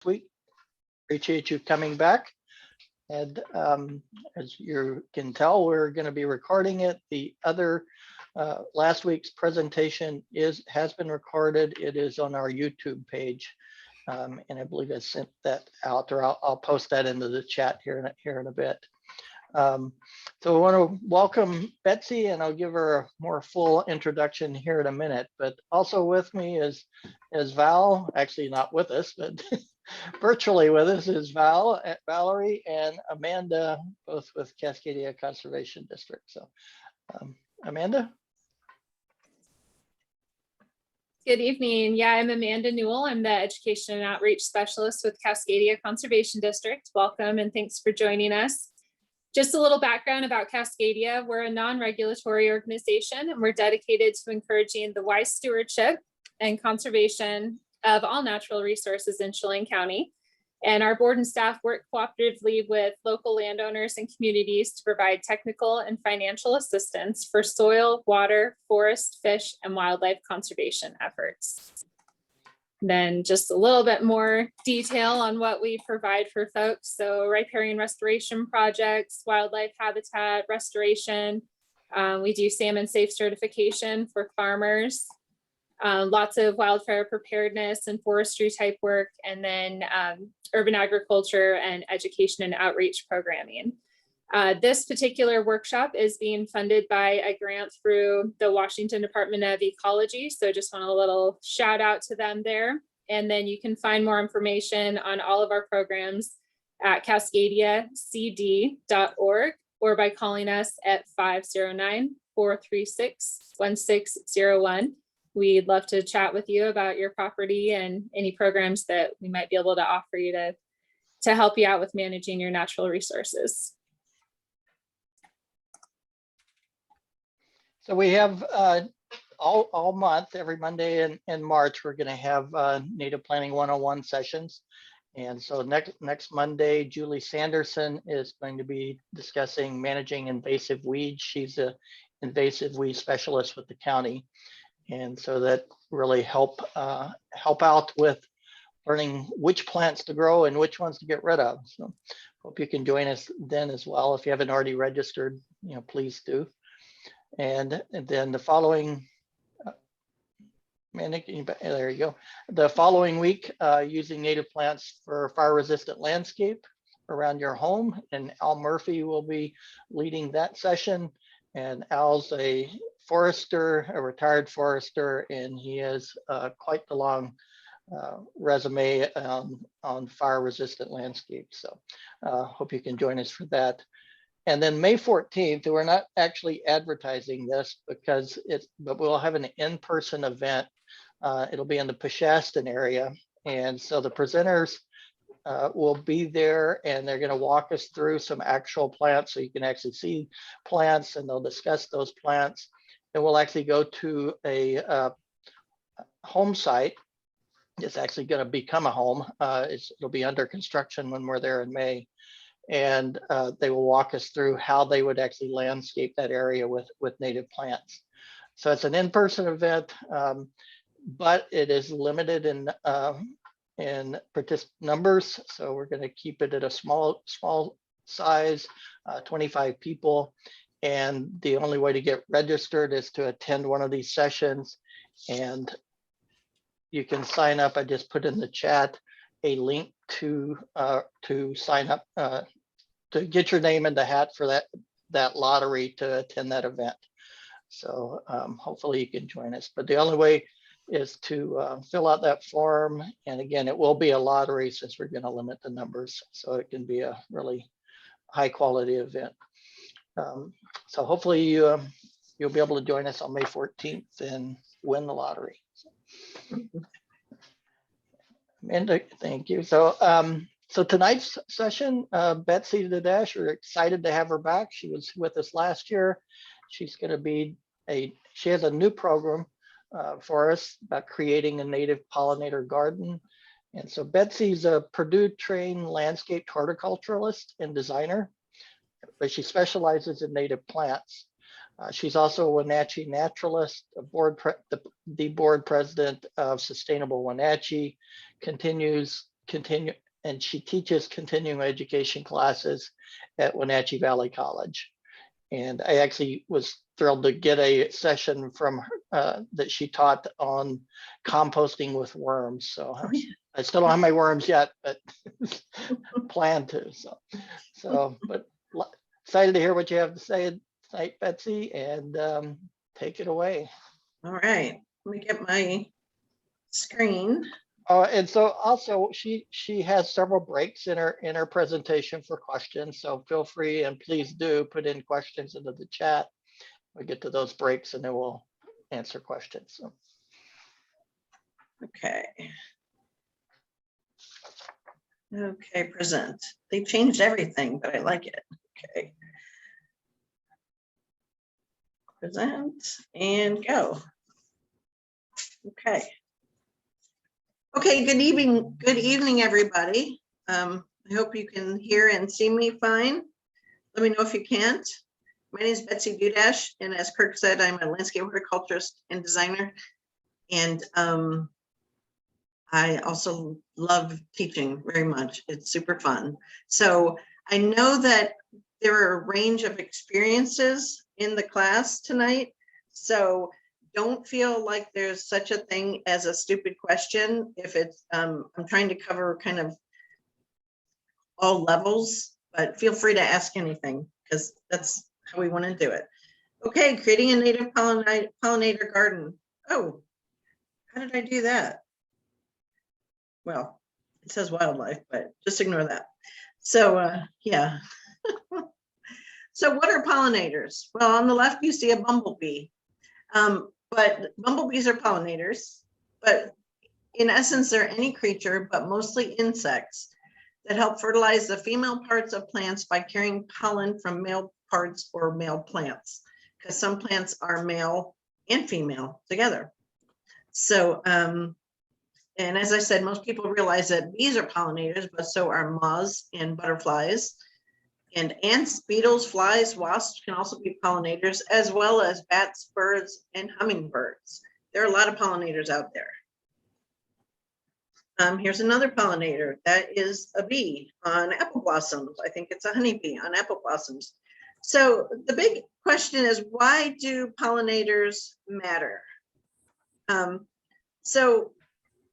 week. Appreciate you coming back. And as you can tell, we're going to be recording it. The other last week's presentation has been recorded. It is on our YouTube page, and I believe I sent that out, or I'll post that into the chat here in a bit. So I want to welcome Betsy, and I'll give her a more full introduction here in a minute. But also with me is Val, actually not with us, but virtually with us is Valerie and Amanda, both with Cascadia Conservation District. So Amanda? Good evening. Yeah, I'm Amanda Newell. I'm the Education and Outreach Specialist with Cascadia Conservation District. Welcome and thanks for joining us. Just a little background about Cascadia. We're a non-regulatory organization and we're dedicated to encouraging the wise stewardship and conservation of all natural resources in Chelan County. And our board and staff work cooperatively with local landowners and communities to provide technical and financial assistance for soil, water, forest, fish, and wildlife conservation efforts. Then just a little bit more detail on what we provide for folks. So riparian restoration projects, wildlife habitat restoration. We do salmon safe certification for farmers. Lots of wildfire preparedness and forestry type work, and then urban agriculture and education and outreach programming. This particular workshop is being funded by a grant through the Washington Department of Ecology. So just want a little shout out to them there. And then you can find more information on all of our programs at cascadiacd.org or by calling us at 509-436-1601. We'd love to chat with you about your property and any programs that we might be able to offer you to help you out with managing your natural resources. So we have all month, every Monday in March, we're going to have Native Planning 101 sessions. And so next Monday, Julie Sanderson is going to be discussing managing invasive weeds. She's an invasive weed specialist with the county. And so that really help out with learning which plants to grow and which ones to get rid of. So hope you can join us then as well. If you haven't already registered, please do. And then the following, there you go. The following week, using native plants for fire-resistant landscape around your home, and Al Murphy will be leading that session. And Al's a forester, a retired forester, and he has quite the long resume on fire-resistant landscapes. So hope you can join us for that. And then May 14th, we're not actually advertising this but we'll have an in-person event. It'll be in the Peshastin area. And so the presenters will be there, and they're going to walk us through some actual plants so you can actually see plants, and they'll discuss those plants. And we'll actually go to a home site. It's actually going to become a home. It'll be under construction when we're there in May. And they will walk us through how they would actually landscape that area with native plants. So it's an in-person event, but it is limited in participant numbers. So we're going to keep it at a small size, 25 people. And the only way to get registered is to attend one of these sessions. And you can sign up. I just put in the chat a link to sign up, to get your name in the hat for that lottery to attend that event. So hopefully you can join us. But the only way is to fill out that form. And again, it will be a lottery since we're going to limit the numbers. So it can be a really high quality event. So hopefully you'll be able to join us on May 14th and win the lottery. Amanda, thank you. So tonight's session, Betsy Dudash, we're excited to have her back. She was with us last year. She's going to be she has a new program for us about creating a native pollinator garden. And so Betsy's a Purdue-trained landscape horticulturalist and designer, but she specializes in native plants. She's also a Wenatchee Naturalist, the board president of Sustainable Wenatchee, continues she teaches continuing education classes at Wenatchee Valley College. And I actually was thrilled to get a session from her that she taught on composting with worms. So I still don't have my worms yet, but plan to. But excited to hear what you have to say tonight, Betsy, and take it away. All right, let me get my screen. And so also she has several breaks in her presentation for questions. So feel free and please do put in questions into the chat. We'll get to those breaks and then we'll answer questions. So. Okay. Okay, present. They changed everything, but I like it. Okay. Present and go. Okay. Okay, good evening, everybody. I hope you can hear and see me fine. Let me know if you can't. My name is Betsy Dudash, and as Kirk said, I'm a landscape horticulturist and designer. And I also love teaching very much. It's super fun. So I know that there are a range of experiences in the class tonight. So don't feel like there's such a thing as a stupid question. If it's, I'm trying to cover kind of all levels, but feel free to ask anything because that's how we want to do it. Okay, creating a native pollinator garden. Oh, how did I do that? Well, it says wildlife, but just ignore that. So yeah. So what are pollinators? Well, on the left, you see a bumblebee. But bumblebees are pollinators, but in essence, they're any creature, but mostly insects that help fertilize the female parts of plants by carrying pollen from male parts or male plants, because some plants are male and female together. So, and as I said, most people realize that bees are pollinators, but so are moths and butterflies. And ants, beetles, flies, wasps can also be pollinators, as well as bats, birds, and hummingbirds. There are a lot of pollinators out there. Here's another pollinator. That is a bee on apple blossoms. I think it's a honeybee on apple blossoms. So the big question is, why do pollinators matter? So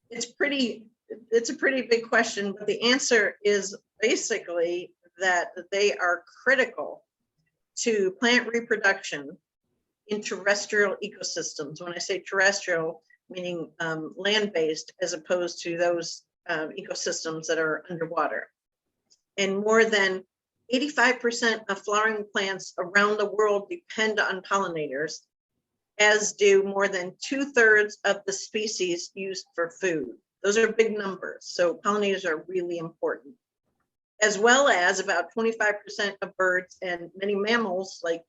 it's a pretty big question, but the answer is basically that they are critical to plant reproduction in terrestrial ecosystems. When I say terrestrial, meaning land-based, as opposed to those ecosystems that are underwater. And more than 85% of flowering plants around the world depend on pollinators, as do more than 2/3 of the species used for food. Those are big numbers. So pollinators are really important, as well as about 25% of birds and many mammals, like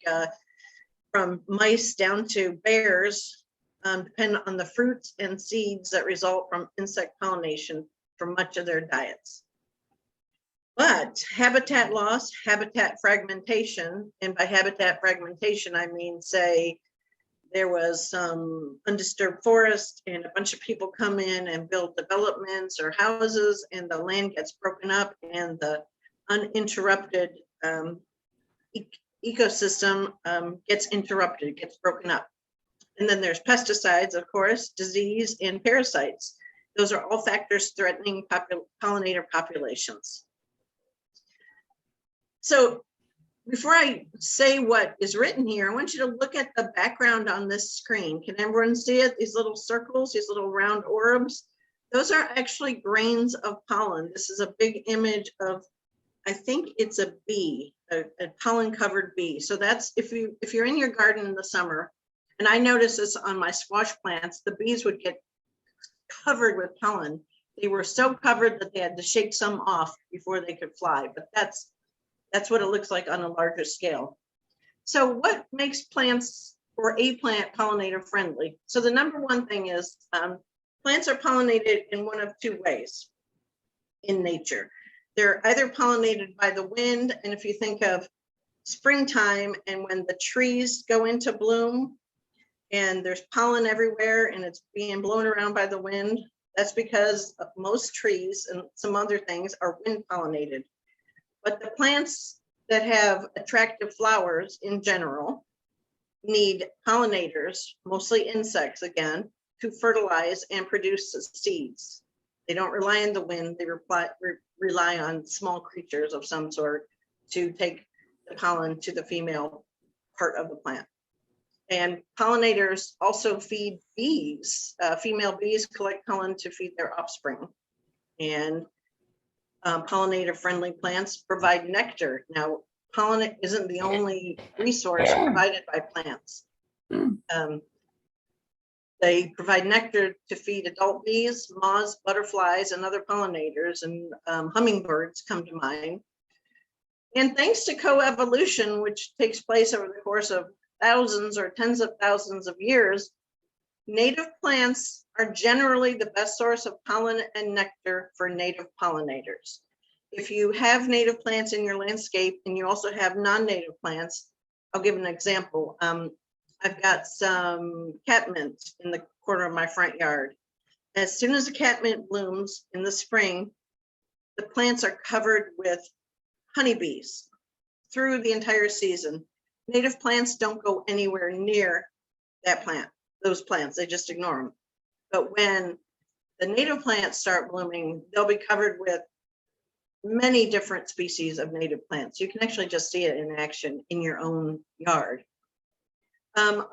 from mice down to bears, depend on the fruits and seeds that result from insect pollination for much of their diets. But habitat loss, habitat fragmentation, and by habitat fragmentation, I mean, say, there was some undisturbed forest and a bunch of people come in and build developments or houses, and the land gets broken up and the uninterrupted ecosystem gets interrupted, gets broken up. And then there's pesticides, of course, disease, and parasites. Those are all factors threatening pollinator populations. So before I say what is written here, I want you to look at the background on this screen. Can everyone see it? These little circles, these little round orbs, those are actually grains of pollen. This is a big image of, I think it's a bee, a pollen covered bee. So that's, if you're in your garden in the summer, and I noticed this on my squash plants, the bees would get covered with pollen. They were so covered that they had to shake some off before they could fly, but that's what it looks like on a larger scale. So what makes plants or a plant pollinator friendly? So the number one thing is plants are pollinated in one of two ways in nature. They're either pollinated by the wind, and if you think of springtime and when the trees go into bloom and there's pollen everywhere and it's being blown around by the wind, That's because most trees and some other things are wind pollinated. But the plants that have attractive flowers in general need pollinators, mostly insects again, to fertilize and produce the seeds. They don't rely on the wind, they rely on small creatures of some sort to take the pollen to the female part of the plant. And pollinators also feed bees. Female bees collect pollen to feed their offspring. And pollinator-friendly plants provide nectar. Now, pollen isn't the only resource provided by plants. They provide nectar to feed adult bees, moths, butterflies, and other pollinators, and hummingbirds come to mind. And thanks to coevolution, which takes place over the course of thousands or tens of thousands of years, native plants are generally the best source of pollen and nectar for native pollinators. If you have native plants in your landscape and you also have non-native plants, I'll give an example. I've got some catmint in the corner of my front yard. As soon as the catmint blooms in the spring, the plants are covered with honeybees through the entire season. Native plants don't go anywhere near that plant, those plants, they just ignore them. But when the native plants start blooming, they'll be covered with many different species of native plants. You can actually just see it in action in your own yard. A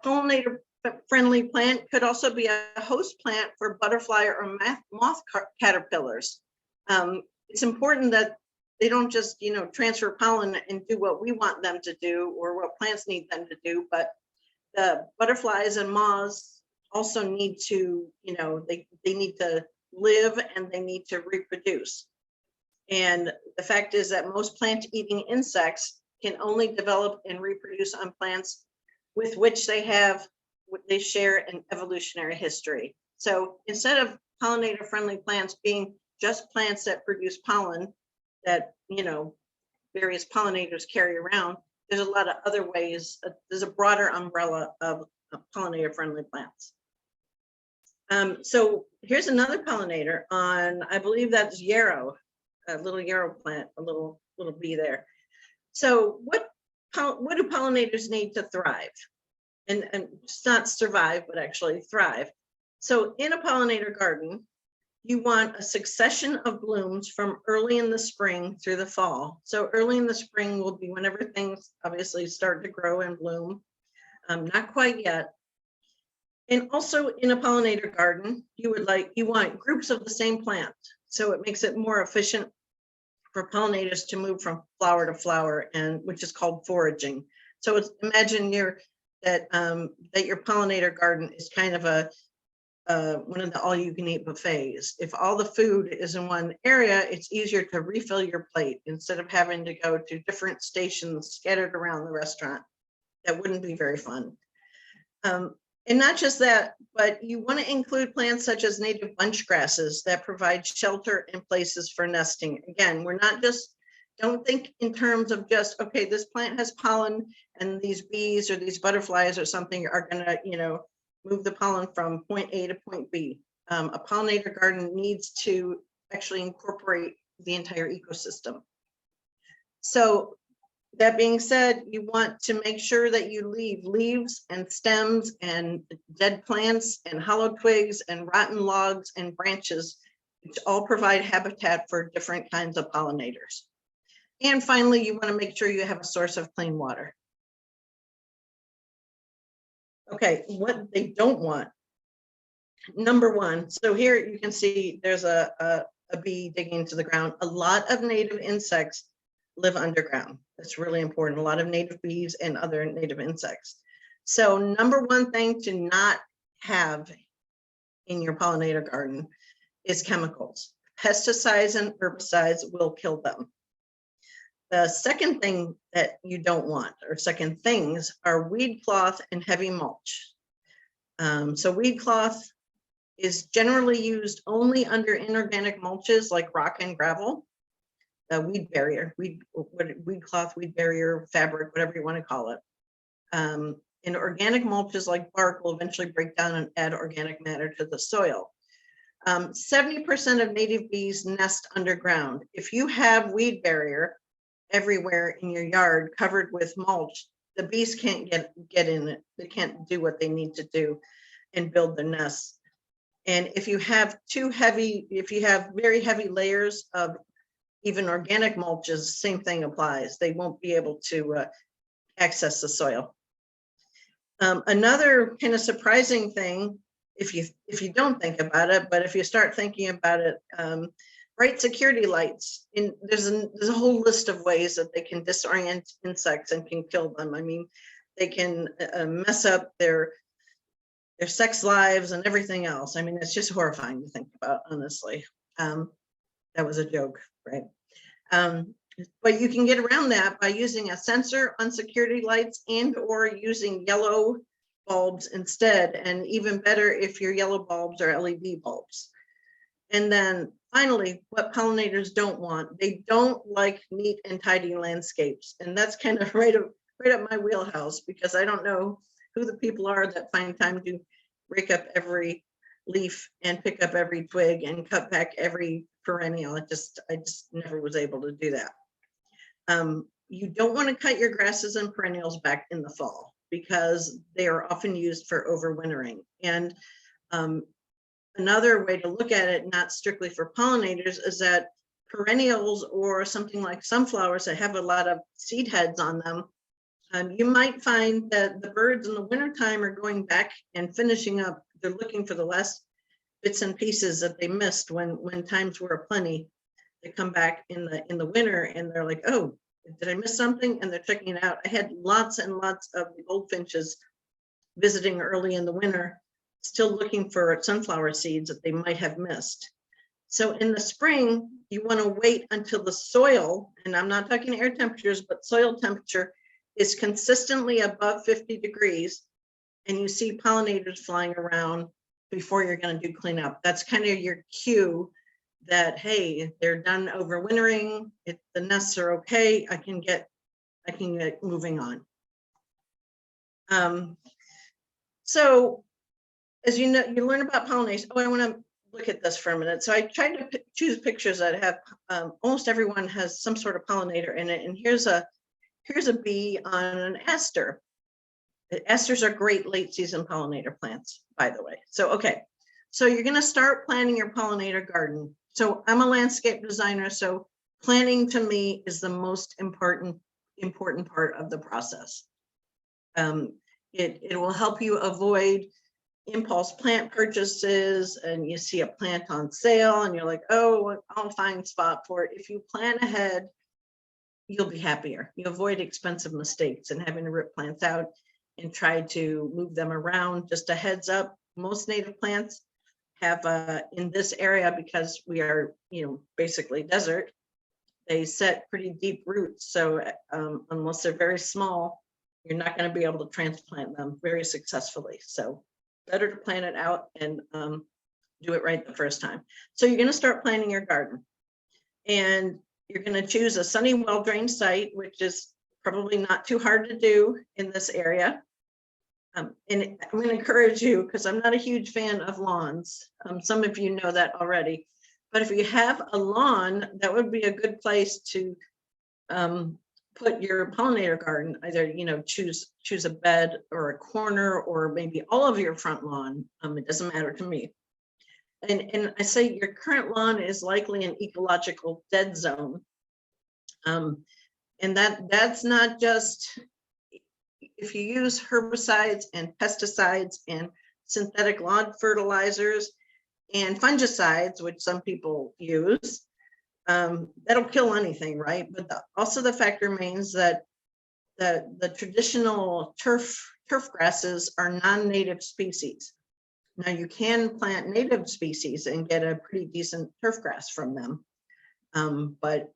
pollinator-friendly plant could also be a host plant for butterfly or moth caterpillars. It's important that they don't just, transfer pollen and do what we want them to do or what plants need them to do, but the butterflies and moths also need to, they need to live and they need to reproduce. And the fact is that most plant-eating insects can only develop and reproduce on plants with which they share an evolutionary history. So instead of pollinator-friendly plants being just plants that produce pollen that, various pollinators carry around, there's a lot of other ways. There's a broader umbrella of pollinator-friendly plants. So here's another pollinator on, I believe that's yarrow, a little yarrow plant, a little bee there. So what do pollinators need to thrive? And just not survive, but actually thrive. So in a pollinator garden, you want a succession of blooms from early in the spring through the fall. So early in the spring will be whenever things obviously start to grow and bloom. Not quite yet. And also in a pollinator garden, you want groups of the same plant. So it makes it more efficient for pollinators to move from flower to flower, and which is called foraging. So imagine that your pollinator garden is kind of one of the all-you-can-eat buffets. If all the food is in one area, it's easier to refill your plate instead of having to go to different stations scattered around the restaurant. That wouldn't be very fun. And not just that, but you want to include plants such as native bunch grasses that provide shelter and places for nesting. Again, don't think in terms of just, okay, this plant has pollen and these bees or these butterflies or something are gonna, move the pollen from point A to point B. A pollinator garden needs to actually incorporate the entire ecosystem. So that being said, you want to make sure that you leave leaves and stems and dead plants and hollow twigs and rotten logs and branches, which all provide habitat for different kinds of pollinators. And finally, you want to make sure you have a source of clean water. Okay, what they don't want. Number one, so here you can see there's a bee digging into the ground. A lot of native insects live underground. That's really important. A lot of native bees and other native insects. So number one thing to not have in your pollinator garden is chemicals. Pesticides and herbicides will kill them. The second thing that you don't want, or second things, are weed cloth and heavy mulch. So weed cloth is generally used only under inorganic mulches like rock and gravel. Weed barrier, weed cloth, weed barrier, fabric, whatever you want to call it. And organic mulches like bark will eventually break down and add organic matter to the soil. 70% of native bees nest underground. If you have weed barrier everywhere in your yard covered with mulch, the bees can't get in it. They can't do what they need to do and build their nests. And if you have very heavy layers of even organic mulches, same thing applies. They won't be able to access the soil. Another kind of surprising thing, if you don't think about it, but if you start thinking about it, bright security lights. There's a whole list of ways that they can disorient insects and can kill them. I mean, they can mess up their sex lives and everything else. I mean, it's just horrifying to think about, honestly. That was a joke, right? But you can get around that by using a sensor on security lights and or using yellow bulbs instead, and even better if your yellow bulbs are LED bulbs. And then finally, what pollinators don't want, they don't like neat and tidy landscapes. And that's kind of right up my wheelhouse, because I don't know who the people are that find time to break up every leaf and pick up every twig and cut back every perennial. I just never was able to do that. You don't want to cut your grasses and perennials back in the fall, because they are often used for overwintering. And another way to look at it, not strictly for pollinators, is that perennials or something like sunflowers that have a lot of seed heads on them, you might find that the birds in the wintertime are going back and finishing up. They're looking for the last bits and pieces that they missed when times were aplenty. They come back in the winter and they're like, oh, did I miss something? And they're checking it out. I had lots and lots of goldfinches visiting early in the winter, still looking for sunflower seeds that they might have missed. So in the spring, you want to wait until the soil, and I'm not talking air temperatures, but soil temperature is consistently above 50 degrees, and you see pollinators flying around before you're going to do cleanup. That's kind of your cue that, hey, they're done overwintering, the nests are okay, I can get moving on. So as you know, you learn about pollination. Oh, I want to look at this for a minute. So I tried to choose pictures that have almost everyone has some sort of pollinator in it. And here's a bee on an aster. Asters are great late season pollinator plants, by the way. So, okay. So you're going to start planning your pollinator garden. So I'm a landscape designer. So planning to me is the most important part of the process. It will help you avoid impulse plant purchases, and you see a plant on sale and you're like, oh, I'll find a spot for it. If you plan ahead, you'll be happier. You avoid expensive mistakes and having to rip plants out and try to move them around. Just a heads up, most native plants have in this area, because we are, basically desert, they set pretty deep roots. So unless they're very small, you're not going to be able to transplant them very successfully. So better to plan it out and do it right the first time. So you're going to start planning your garden, and you're going to choose a sunny, well-drained site, which is probably not too hard to do in this area. And I'm going to encourage you, because I'm not a huge fan of lawns. Some of you know that already. But if you have a lawn, that would be a good place to put your pollinator garden. Either, choose a bed or a corner, or maybe all of your front lawn. It doesn't matter to me. And I say your current lawn is likely an ecological dead zone. And that's not just if you use herbicides and pesticides and synthetic lawn fertilizers and fungicides, which some people use, that'll kill anything, right? But also the fact remains that the traditional turf grasses are non-native species. Now you can plant native species and get a pretty decent turf grass from them, but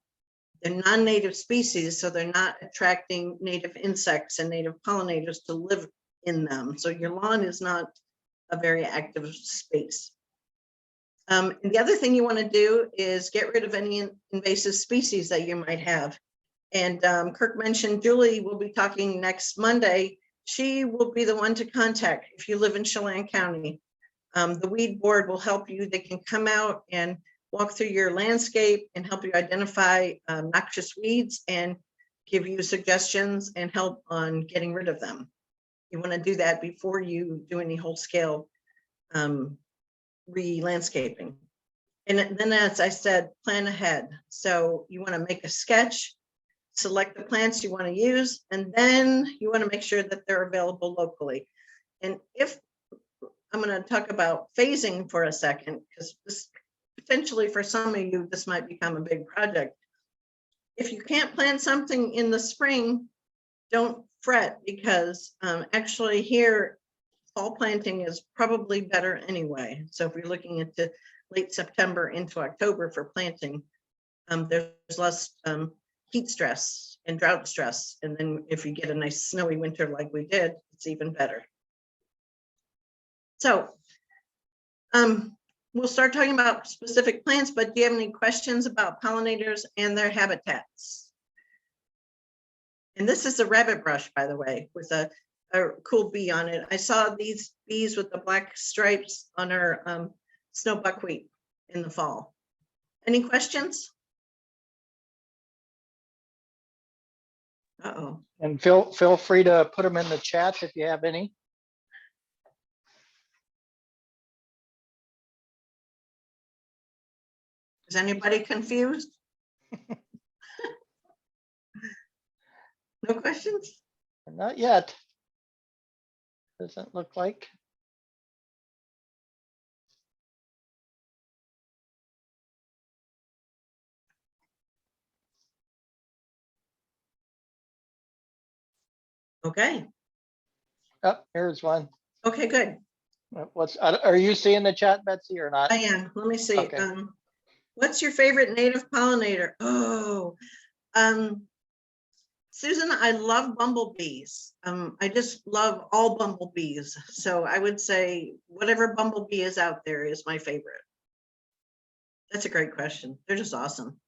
they're non-native species, so they're not attracting native insects and native pollinators to live in them. So your lawn is not a very active space. And the other thing you want to do is get rid of any invasive species that you might have. And Kirk mentioned Julie will be talking next Monday. She will be the one to contact if you live in Chelan County. The weed board will help you. They can come out and walk through your landscape and help you identify noxious weeds and give you suggestions and help on getting rid of them. You want to do that before you do any whole scale re-landscaping. And then, as I said, plan ahead. So you want to make a sketch, select the plants you want to use, and then you want to make sure that they're available locally. And if I'm going to talk about phasing for a second, because this potentially for some of you, this might become a big project. If you can't plant something in the spring, don't fret, because actually here, fall planting is probably better anyway. So if you're looking into late September into October for planting, there's less heat stress and drought stress. And then if you get a nice snowy winter like we did, it's even better. So we'll start talking about specific plants, but do you have any questions about pollinators and their habitats? And this is a rabbit brush, by the way, with a cool bee on it. I saw these bees with the black stripes on our snow buckwheat in the fall. Any questions? Uh-oh. And feel free to put them in the chat if you have any. Is anybody confused? No questions? Not yet. Doesn't look like. Okay. Oh, here's one. Okay, good. Are you seeing the chat, Betsy, or not? I am. Let me see. Okay. What's your favorite native pollinator? Oh, Susan, I love bumblebees. I just love all bumblebees. So I would say whatever bumblebee is out there is my favorite. That's a great question. They're just awesome.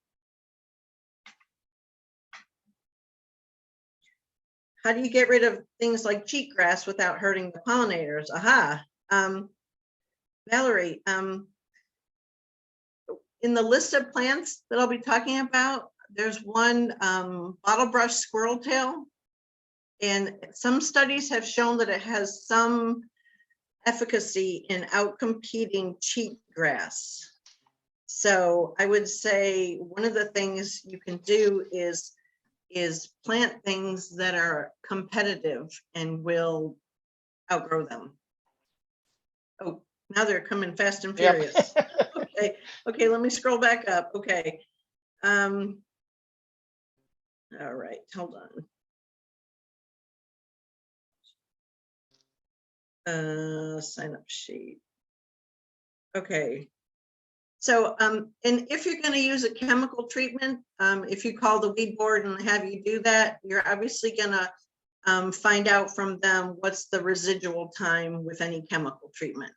How do you get rid of things like cheatgrass without hurting the pollinators? Aha. Valerie, in the list of plants that I'll be talking about, there's one bottlebrush squirrel tail, and some studies have shown that it has some efficacy in outcompeting cheatgrass. So I would say one of the things you can do is plant things that are competitive and will outgrow them. Oh, now they're coming fast and furious. Yep. Okay, let me scroll back up. Okay. All right, hold on. Sign up sheet. Okay. So, and if you're going to use a chemical treatment, if you call the weed board and have you do that, you're obviously going to find out from them what's the residual time with any chemical treatment,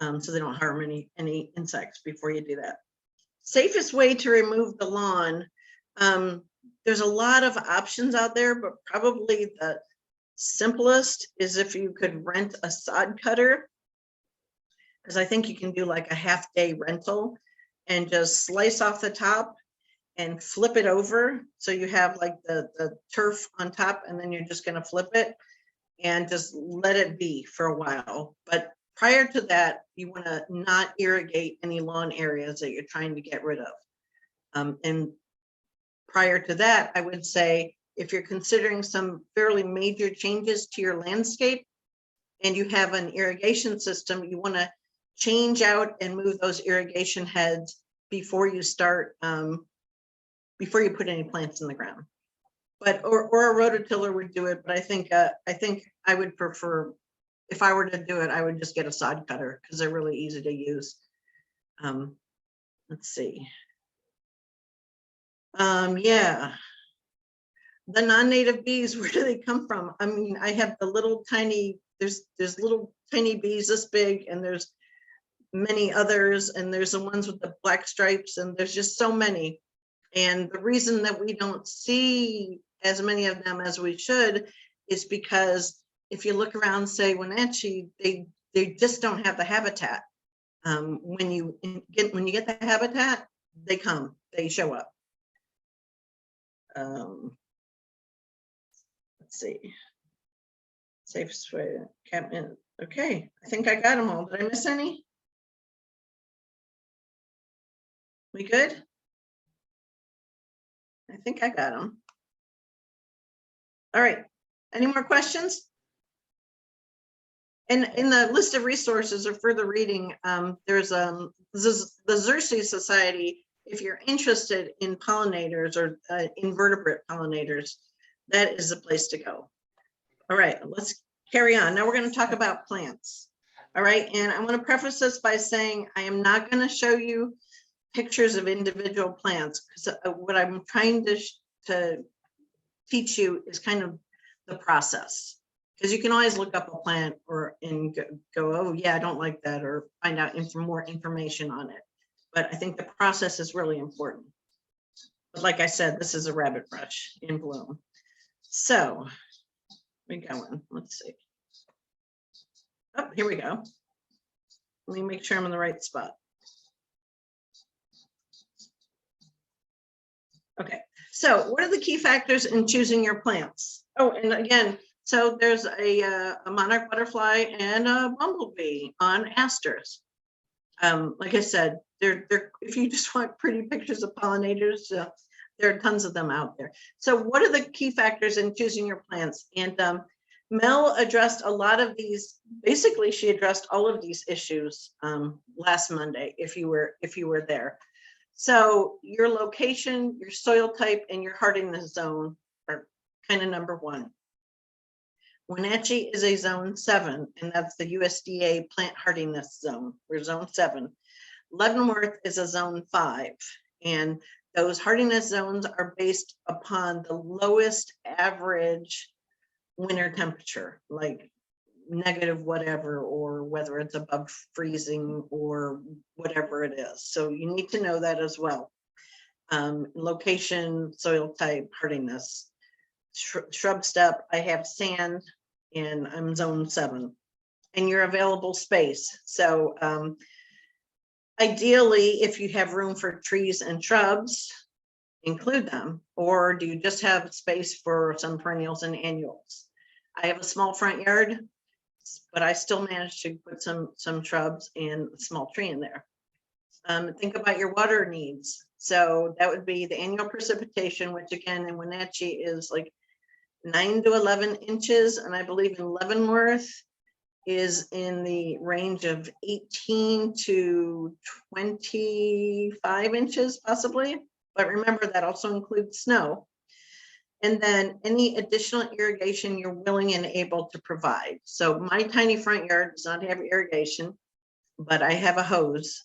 so they don't harm any insects before you do that. Safest way to remove the lawn. There's a lot of options out there, but probably the simplest is if you could rent a sod cutter, because I think you can do like a half-day rental and just slice off the top and flip it over. So you have like the turf on top, and then you're just going to flip it and just let it be for a while. But prior to that, you want to not irrigate any lawn areas that you're trying to get rid of. And prior to that, I would say if you're considering some fairly major changes to your landscape and you have an irrigation system, you want to change out and move those irrigation heads before you start, before you put any plants in the ground. But or a rototiller would do it, but I think I would prefer, if I were to do it, I would just get a sod cutter because they're really easy to use. Let's see. Yeah, the non-native bees, where do they come from? I mean, I have the little tiny, there's little tiny bees this big, and there's many others, and there's the ones with the black stripes, and there's just so many. And the reason that we don't see as many of them as we should is because if you look around, say Wenatchee, they they just don't have the habitat. When you get the habitat, they come, they show up. Let's see. Safe way, Captain. Okay, I think I got them all. Did I miss any? We good? I think I got them. All right. Any more questions? And in the list of resources or further reading, there's the Xerces Society. If you're interested in pollinators or invertebrate pollinators, that is the place to go. All right, let's carry on. Now we're going to talk about plants. All right, and I want to preface this by saying I am not going to show you pictures of individual plants, because what I'm trying to teach you is kind of the process. Because you can always look up a plant and go, oh yeah, I don't like that, or find out more information on it. But I think the process is really important. But like I said, this is a rabbit brush in bloom. So we going. Let's see. Oh, here we go. Let me make sure I'm in the right spot. Okay, so what are the key factors in choosing your plants? Oh, and again, so there's a monarch butterfly and a bumblebee on asters. Like I said, if you just want pretty pictures of pollinators, there are tons of them out there. So what are the key factors in choosing your plants? And Mel addressed a lot of these. Basically, she addressed all of these issues last Monday, if you were there. So your location, your soil type, and your hardiness zone are kind of number one. Wenatchee is a zone 7, and that's the USDA plant hardiness zone. We're zone 7. Leavenworth is a zone 5, and those hardiness zones are based upon the lowest average winter temperature, like negative whatever, or whether it's above freezing or whatever it is. So you need to know that as well. Location, soil type, hardiness. Shrub step, I have sand, and I'm zone 7. And your available space. So ideally, if you have room for trees and shrubs, include them. Or do you just have space for some perennials and annuals? I have a small front yard, but I still managed to put some shrubs and a small tree in there. Think about your water needs. So that would be the annual precipitation, which again in Wenatchee is like 9 to 11 inches, and I believe in Leavenworth is in the range of 18 to 25 inches possibly. But remember, that also includes snow. And then any additional irrigation you're willing and able to provide. So my tiny front yard does not have irrigation, but I have a hose.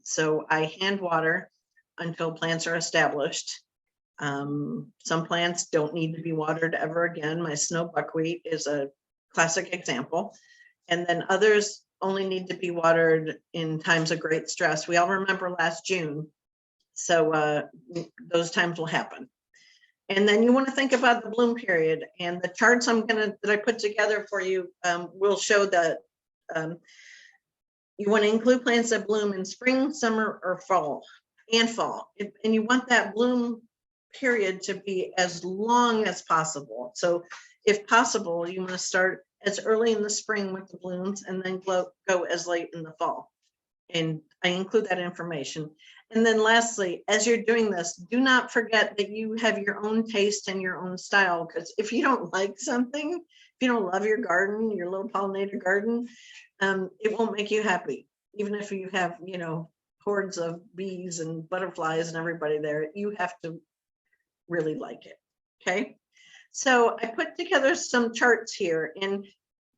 So I hand water until plants are established. Some plants don't need to be watered ever again. My snow buckwheat is a classic example. And then others only need to be watered in times of great stress. We all remember last June. So those times will happen. And then you want to think about the bloom period, and the charts that I put together for you will show that you want to include plants that bloom in spring, summer, or fall. And you want that bloom period to be as long as possible. So if possible, you want to start as early in the spring with the blooms and then go as late in the fall. And I include that information. And then lastly, as you're doing this, do not forget that you have your own taste and your own style, because if you don't like something, if you don't love your garden, your little pollinator garden, it won't make you happy. Even if you have, hordes of bees and butterflies and everybody there, you have to really like it, okay? So I put together some charts here, and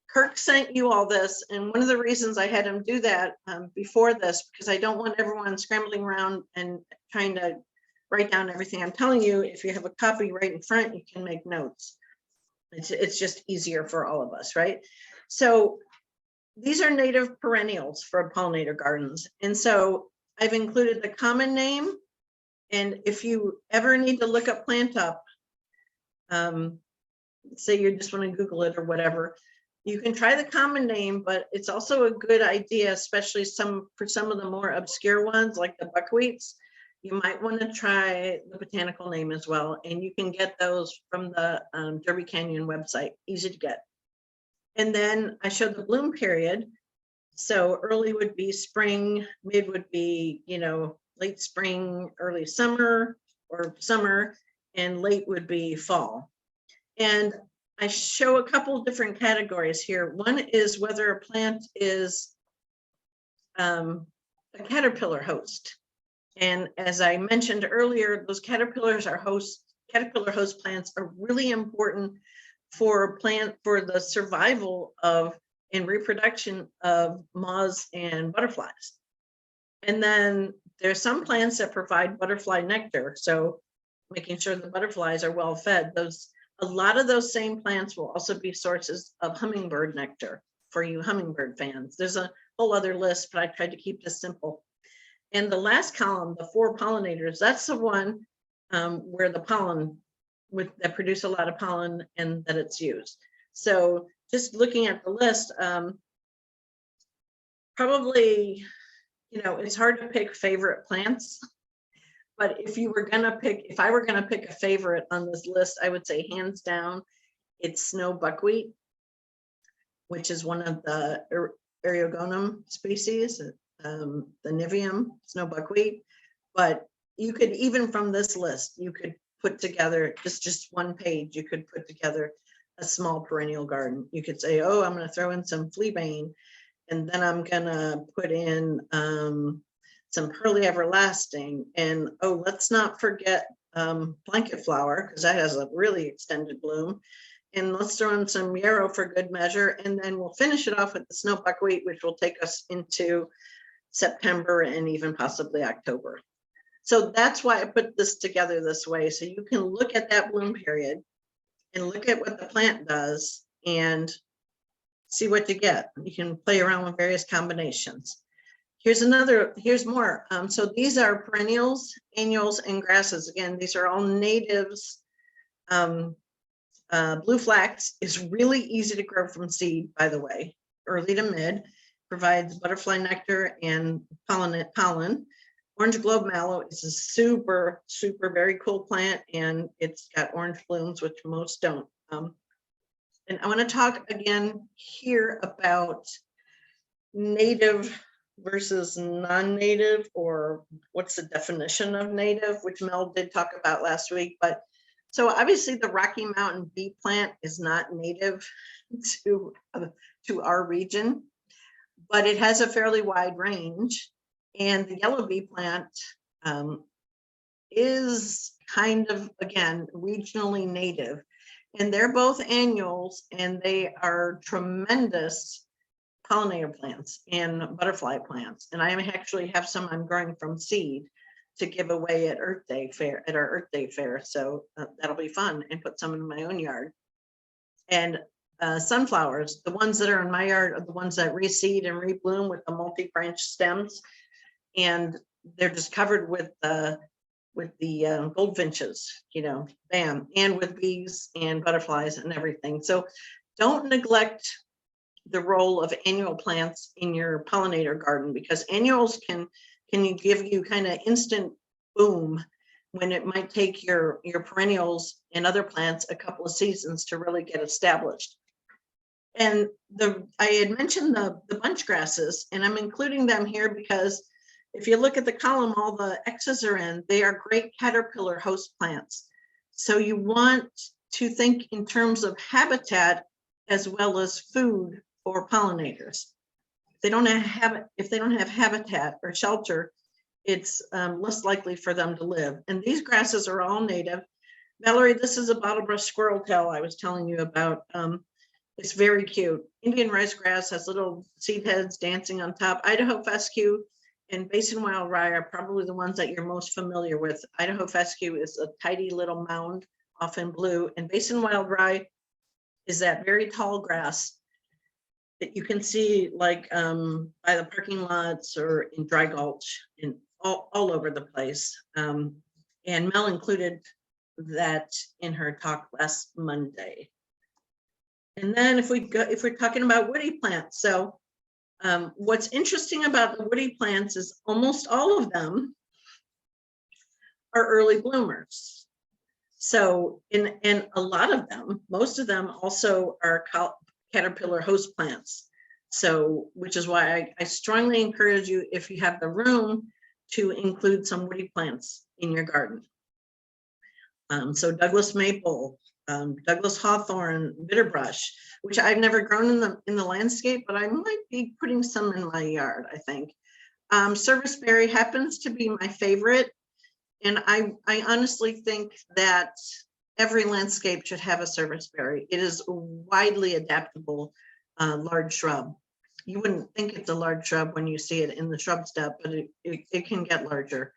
Kirk sent you all this, and one of the reasons I had him do that before this, because I don't want everyone scrambling around and trying to write down everything I'm telling you. If you have a copy right in front, you can make notes. It's just easier for all of us, right? So these are native perennials for pollinator gardens. And so I've included the common name, and if you ever need to look a plant up, say you just want to Google it or whatever, You can try the common name, but it's also a good idea, especially for some of the more obscure ones like the buckwheats. You might want to try the botanical name as well. And you can get those from the Derby Canyon website, easy to get. And then I showed the bloom period. So early would be spring, mid would be, late spring, early summer or summer, and late would be fall. And I show a couple of different categories here. One is whether a plant is a caterpillar host. And as I mentioned earlier, those caterpillar host plants are really important for the survival of and reproduction of moths and butterflies. And then there's some plants that provide butterfly nectar. So making sure the butterflies are well fed. A lot of those same plants will also be sources of hummingbird nectar for you hummingbird fans. There's a whole other list, but I tried to keep this simple. And the last column, the 4 pollinators, that's the one where the pollen that produce a lot of pollen and that it's used. So just looking at the list, probably, it's hard to pick favorite plants. But if I were gonna pick a favorite on this list, I would say hands down, it's snow buckwheat, which is one of the Eriogonum species, the Nivium snow buckwheat. But you could, even from this list, you could put together just one page, you could put together a small perennial garden. You could say, oh, I'm gonna throw in some fleabane, and then I'm gonna put in some pearly everlasting, and oh, let's not forget blanket flower, because that has a really extended bloom, and let's throw in some yarrow for good measure, and then we'll finish it off with the snow buckwheat, which will take us into September and even possibly October. So that's why I put this together this way, so you can look at that bloom period and look at what the plant does and see what you get. You can play around with various combinations. Here's more. So these are perennials, annuals, and grasses. Again, these are all natives. Blue flax is really easy to grow from seed, by the way, early to mid, provides butterfly nectar and pollen. Orange globe mallow is a super, super, very cool plant, and it's got orange blooms, which most don't. And I want to talk again here about native versus non-native, or what's the definition of native, which Mel did talk about last week. But so obviously the Rocky Mountain bee plant is not native to our region, but it has a fairly wide range. And the yellow bee plant is kind of, again, regionally native. And they're both annuals, and they are tremendous pollinator plants and butterfly plants. And I actually have some I'm growing from seed to give away at our Earth Day fair. So that'll be fun, and put some in my own yard. And sunflowers, the ones that are in my yard are the ones that reseed and rebloom with the multi-branch stems. And they're just covered with the goldfinches, bam, and with bees and butterflies and everything. So don't neglect the role of annual plants in your pollinator garden, because annuals can give you kind of instant boom when it might take your perennials and other plants a couple of seasons to really get established. And I had mentioned the bunch grasses, and I'm including them here because if you look at the column, all the X's are in, they are great caterpillar host plants. So you want to think in terms of habitat as well as food for pollinators. If they don't have habitat or shelter, it's less likely for them to live. And these grasses are all native. Valerie, this is a bottlebrush squirrel tail I was telling you about. It's very cute. Indian rice grass has little seed heads dancing on top. Idaho fescue and Basin wild rye are probably the ones that you're most familiar with. Idaho fescue is a tidy little mound, often blue, and Basin wild rye is that very tall grass that you can see like by the parking lots or in Dry Gulch and all over the place. And Mel included that in her talk last Monday. And then if we're talking about woody plants, so what's interesting about the woody plants is almost all of them are early bloomers. So in a lot of them, most of them also are caterpillar host plants. So, which is why I strongly encourage you, if you have the room, to include some woody plants in your garden. So Douglas maple, Douglas hawthorn, bitterbrush, which I've never grown in the landscape, but I might be putting some in my yard, I think. Serviceberry happens to be my favorite. And I honestly think that every landscape should have a serviceberry. It is a widely adaptable large shrub. You wouldn't think it's a large shrub when you see it in the shrub step, but it can get larger.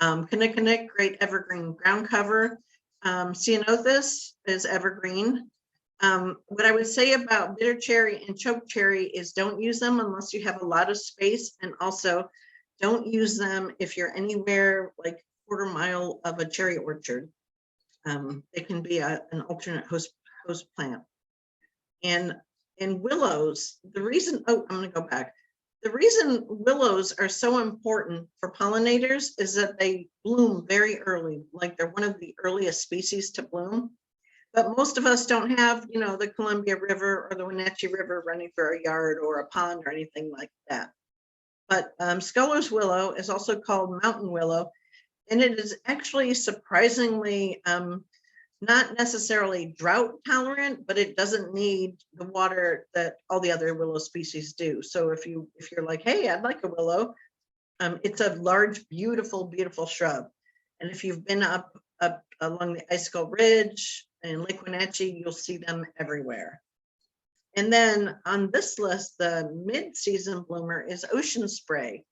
Kinnikinnick, great evergreen ground cover. Ceanothus is evergreen. What I would say about bitter cherry and choke cherry is don't use them unless you have a lot of space, and also don't use them if you're anywhere like quarter mile of a cherry orchard. It can be an alternate host plant. And willows, the reason, I'm gonna go back. The reason willows are so important for pollinators is that they bloom very early, like they're one of the earliest species to bloom. But most of us don't have, the Columbia River or the Wenatchee River running through our yard or a pond or anything like that. But Scholar's willow is also called mountain willow, and it is actually surprisingly not necessarily drought tolerant, but it doesn't need the water that all the other willow species do. So if you're like, hey, I'd like a willow, it's a large, beautiful shrub. And if you've been up along the Icicle Ridge and Lake Wenatchee, you'll see them everywhere. And then on this list, the mid-season bloomer is ocean spray.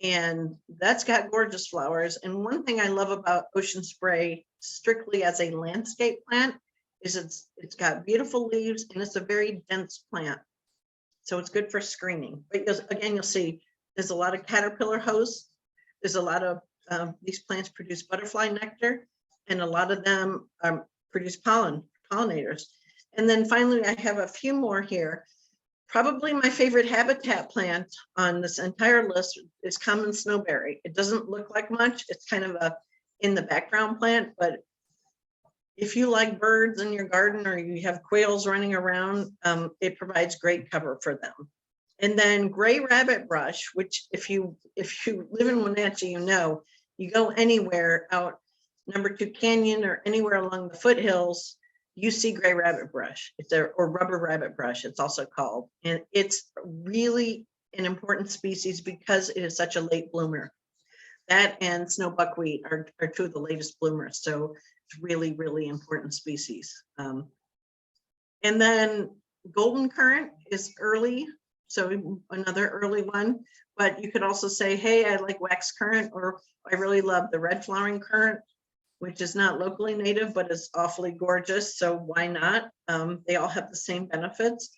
And that's got gorgeous flowers. And one thing I love about ocean spray strictly as a landscape plant is it's got beautiful leaves and it's a very dense plant. So it's good for screening. But again, you'll see there's a lot of caterpillar hosts. There's a lot of these plants produce butterfly nectar, and a lot of them produce pollinators. And then finally, I have a few more here. Probably my favorite habitat plant on this entire list is common snowberry. It doesn't look like much. It's kind of a in the background plant, but if you like birds in your garden or you have quails running around, it provides great cover for them. And then gray rabbit brush, which if you live in Wenatchee, you go anywhere out number 2 Canyon or anywhere along the foothills, you see gray rabbit brush. Or rubber rabbit brush, it's also called. And it's really an important species because it is such a late bloomer. That and snow buckwheat are 2 of the latest bloomers. So it's really, really important species. And then golden currant is early. So another early one, but you could also say, hey, I like wax currant, or I really love the red flowering currant, which is not locally native, but is awfully gorgeous. So why not? They all have the same benefits.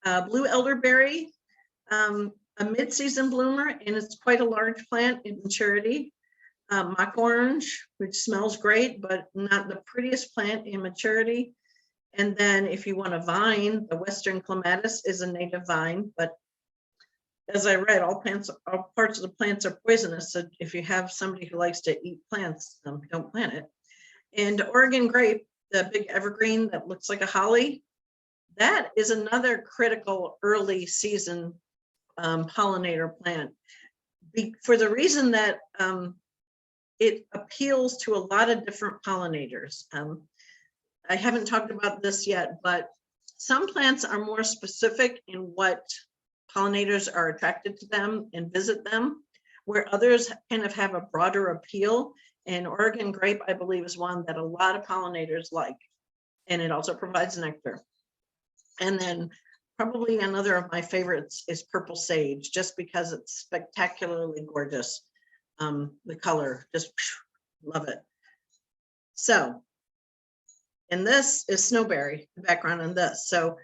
Blue elderberry, a mid-season bloomer, and it's quite a large plant in maturity. Mock orange, which smells great, but not the prettiest plant in maturity. And then if you want a vine, the Western Clematis is a native vine, but as I read, all parts of the plants are poisonous. So if you have somebody who likes to eat plants, don't plant it. And Oregon grape, the big evergreen that looks like a holly, that is another critical early season pollinator plant for the reason that it appeals to a lot of different pollinators. I haven't talked about this yet, but some plants are more specific in what pollinators are attracted to them and visit them, where others kind of have a broader appeal. And Oregon grape, I believe, is one that a lot of pollinators like, and it also provides nectar. And then probably another of my favorites is purple sage, just because it's spectacularly gorgeous. The color, just love it. So, and this is snowberry, the background on this. So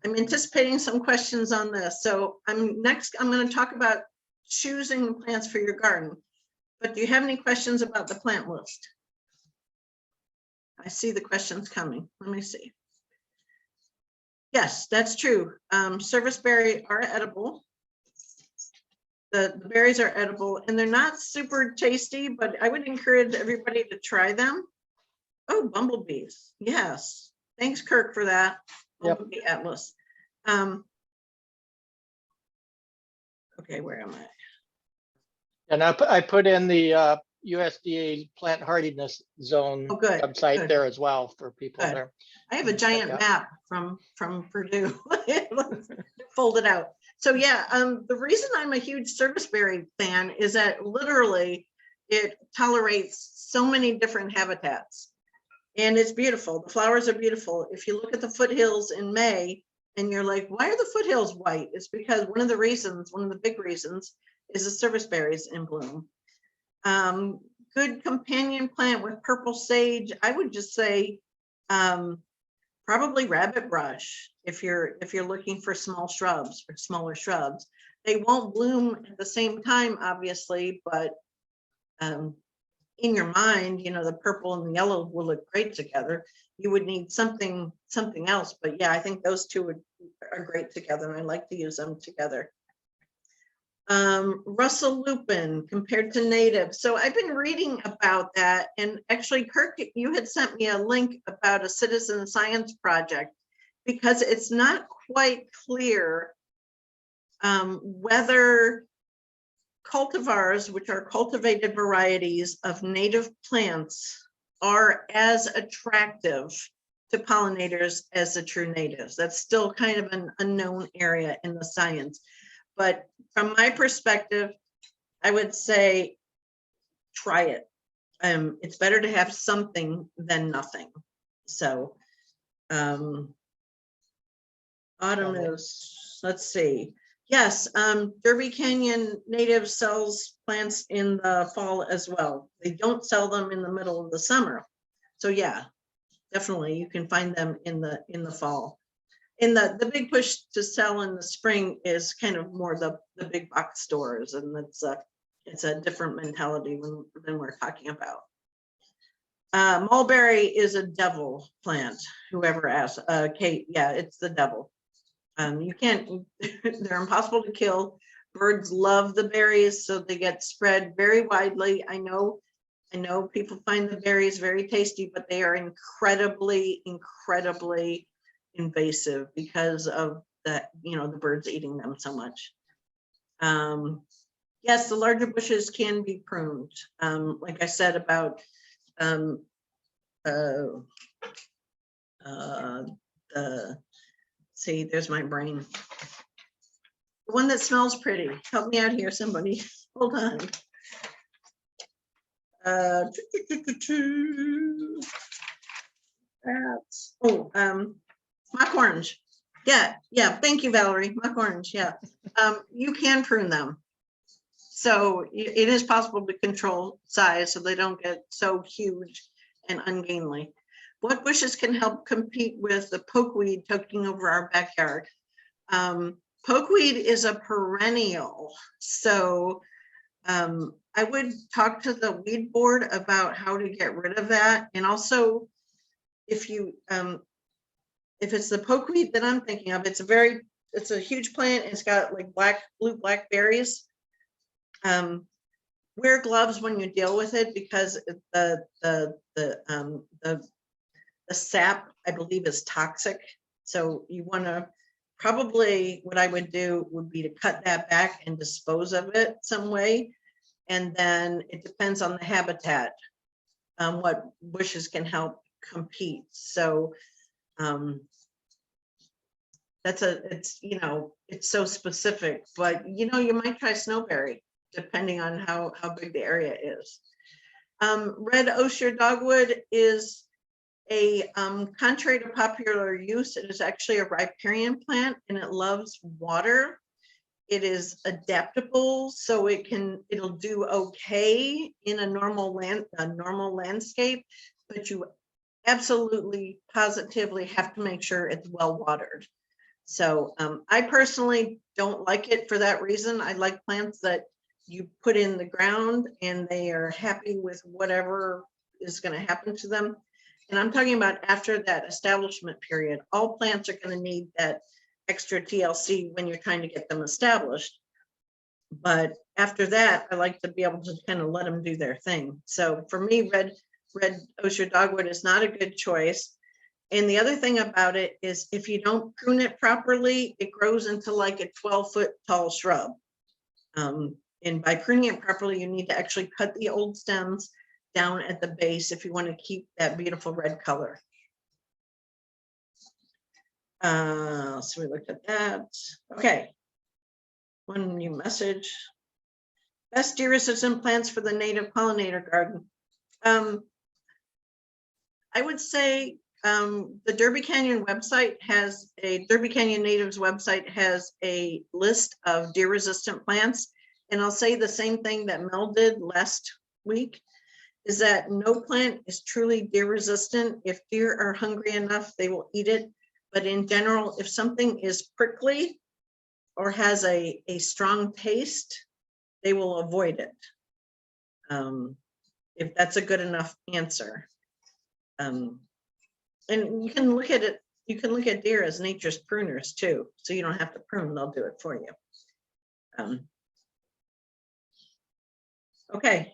I'm anticipating some questions on this. So I'm going to talk about choosing plants for your garden. But do you have any questions about the plant list? I see the questions coming. Let me see. Yes, that's true. Serviceberry are edible. The berries are edible and they're not super tasty, but I would encourage everybody to try them. Oh, bumblebees. Yes. Thanks, Kirk, for that. Yep. Bumblebee Atlas. Okay, where am I? And I put in the USDA plant hardiness zone Oh, good, website good. there as well for people Good. there. I have a Check giant out. map from Purdue folded out. So yeah, the reason I'm a huge serviceberry fan is that literally it tolerates so many different habitats and it's beautiful. The flowers are beautiful. If you look at the foothills in May and you're like, why are the foothills white? It's because one of the big reasons is the serviceberries in bloom. Good companion plant with purple sage. I would just say probably rabbit brush if you're looking for small shrubs or smaller shrubs. They won't bloom at the same time, obviously, but in your mind, you know, the purple and the yellow will look great together. You would need something else, but yeah, I think those two are great together, and I like to use them together. Russell lupin compared to native. So I've been reading about that, and actually, Kirk, you had sent me a link about a citizen science project because it's not quite clear whether cultivars, which are cultivated varieties of native plants, are as attractive to pollinators as the true natives. That's still kind of an unknown area in the science. But from my perspective, I would say try it. It's better to have something than nothing. So autumn is, let's see. Yes, Derby Canyon Native sells plants in the fall as well. They don't sell them in the middle of the summer. So yeah, definitely you can find them in the fall. In the big push to sell in the spring is kind of more the big box stores, and it's a different mentality than we're talking about. Mulberry is a devil plant. Whoever asked, Kate, yeah, it's the devil. You can't, they're impossible to kill. Birds love the berries, so they get spread very widely. I know people find the berries very tasty, but they are incredibly invasive because of that, you know, the birds eating them so much. Yes, the larger bushes can be pruned. Like I said about see, there's my brain. The one that smells pretty. Help me out here, somebody. Hold on. Mock orange. Yeah. Thank you, Valerie. Mock orange. Yeah. You can prune them. So it is possible to control size so they don't get so huge and ungainly. What bushes can help compete with the pokeweed taking over our backyard? Pokeweed is a perennial, so I would talk to the weed board about how to get rid of that. And also, if it's the pokeweed that I'm thinking of, it's a huge plant. It's got like blue-black berries. Wear gloves when you deal with it because the sap, I believe, is toxic. So you want to probably, what I would do would be to cut that back and dispose of it some way. And then it depends on the habitat, what bushes can help compete. So it's so specific, but you might try snowberry depending on how big the area is. Red osier dogwood is contrary to popular use, it is actually a riparian plant and it loves water. It is adaptable, so it'll do okay in a normal landscape, but you absolutely positively have to make sure it's well watered. So I personally don't like it for that reason. I like plants that you put in the ground and they are happy with whatever is going to happen to them. And I'm talking about after that establishment period. All plants are going to need that extra TLC when you're trying to get them established. But after that, I like to be able to kind of let them do their thing. So for me, red osier dogwood is not a good choice. And the other thing about it is if you don't prune it properly, it grows into like a 12-foot tall shrub. And by pruning it properly, you need to actually cut the old stems down at the base if you want to keep that beautiful red color. So we looked at that. Okay. One new message. Best deer resistant plants for the native pollinator garden. I would say the Derby Canyon website has a Derby Canyon Natives website has a list of deer resistant plants. And I'll say the same thing that Mel did last week, is that no plant is truly deer resistant. If deer are hungry enough, they will eat it. But in general, if something is prickly or has a strong taste, they will avoid it. If that's a good enough answer. And you can look at it, you can look at deer as nature's pruners too. So you don't have to prune, they'll do it for you. Okay.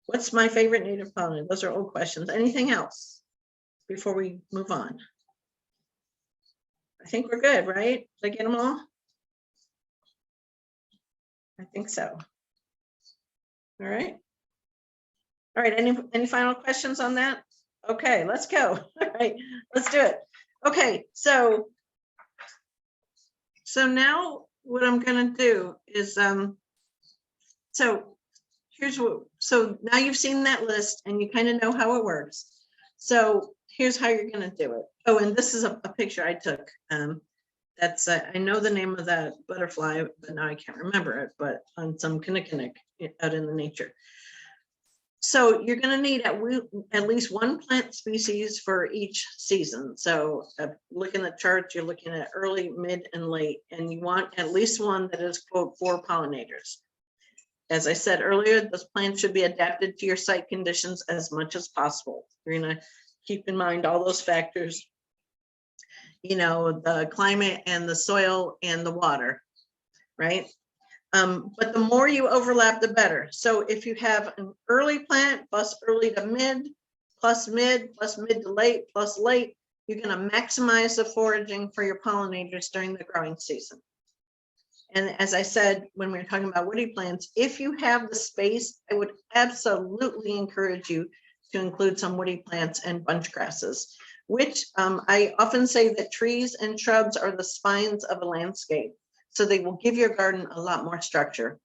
What's my favorite native pollinator? Those are old questions. Anything else before we move on? I think we're good, right? Did I get them all? I think so. All right. All right. Any final questions on that? Okay, let's go. All right, let's do it. Okay, so now what I'm gonna do is so here's what, so now you've seen that list and you kind of know how it works. So here's how you're gonna do it. Oh, and this is a picture I took. That's I know the name of that butterfly, but now I can't remember it, but on some kinnikinnick out in the nature. So you're going to need at least one plant species for each season. So look in the chart, you're looking at early, mid, and late, and you want at least one that is, quote, for pollinators. As I said earlier, those plants should be adapted to your site conditions as much as possible. You're going to keep in mind all those factors, you know, the climate and the soil and the water, right? But the more you overlap, the better. So if you have an early plant plus early to mid, plus mid to late, plus late, you're going to maximize the foraging for your pollinators during the growing season. And as I said, when we were talking about woody plants, if you have the space, I would absolutely encourage you to include some woody plants and bunch grasses, which I often say that trees and shrubs are the spines of a landscape. So they will give your garden a lot more structure.